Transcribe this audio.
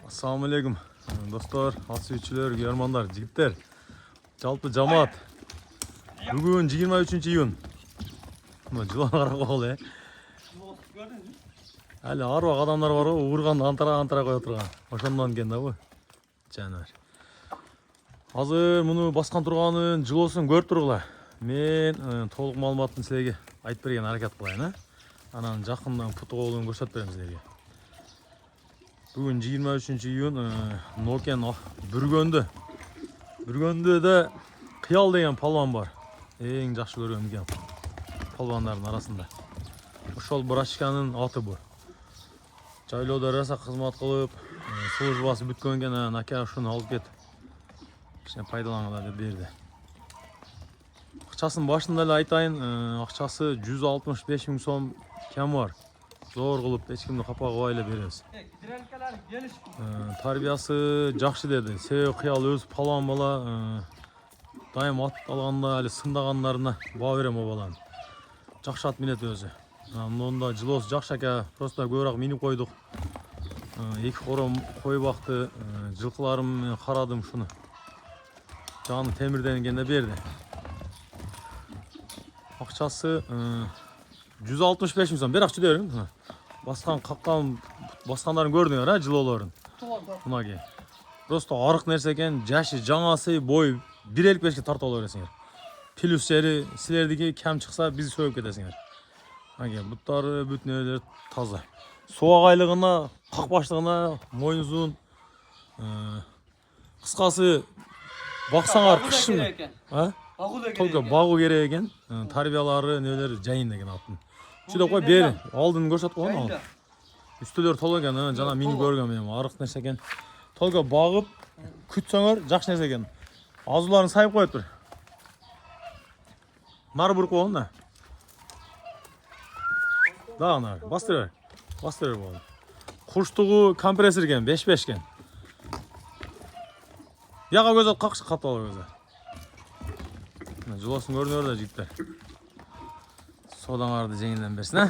Assalamu alaikum. Dostlar, ат сүйүүчүлөр, көрөрмандар, жигиттер. Жалпы жамаат. Бүгүн 23-июнь. Мына жылан карап кол, Әлі аруак адамдар бар ғой, уурганды антара кое турган. Ошондон экен да бу. Жанар. Азыр муну баскан турганын, жылоосун көрүп тургула. Мен толук маалыматын силерге айтып берген аракет кылайын, Анан жакындан путу болуун көрсөтүп берем силерге. Бүгүн 23-июнь Нокен Бүргөндө Кыял деген палван бар. Эң жакшы көргөн экен палвандардын арасында. Ошол брачканын аты бу. Жайлоодо раса кызмат кылып, службасы бүткөн экен, аке ушуну алып кет. Кичине пайдалангыла деп берди. Акчасын башында эле айтайын, акчасы 165 000 сом кем бар. Зор кылып, эч кимди капа кылбай эле беребиз. Тарбиясы жакшы деди. Себеби Кыял өз палван бала, дайым ат алганда эле сындагандарына баа берем о баланы. Жакшы ат минет өзү. Мында жылоосу жакшы экен, просто көбүрөөк минип койдук. Эки кором кой бакты, жылкыларым менен карадым шуну. Жаны темирден экен да берди. Акчасы 165 000 сом. Биракчы бериң. Баскандарын көрдүңөр, жылоолорун. Мынаки. Просто арык нерсе экен, жашы жаңасы бой 1.55 тартып ала бересиңер. Плюс жери силердики кем чыкса биз сөөп кетесиңер. Мынаки буттары бүт нелер таза. Суак айлыгына, какбаштыгына, мойны узун. Кыскасы баксаңар кышын. Только багуу керек экен. Тарбиялары нелер жайын деген аттын. Чүдөп кой бери. Алдын көрсөтүп койгон ал. Үстөлөр толо экен, жана мени көргөн мен. Арык нерсе экен. Только багып күтсөңөр жакшы нерсе экен. Азууларын сайып коет бир. Нары буруп койгон да. Да, нар. Бастыр болду. Куштугу компрессор экен, 5-5 экен. Яга көзөт какшы каталы көзө. Жылоосун көрүнөр да жигиттер. Содаңарды жеңилден берсин,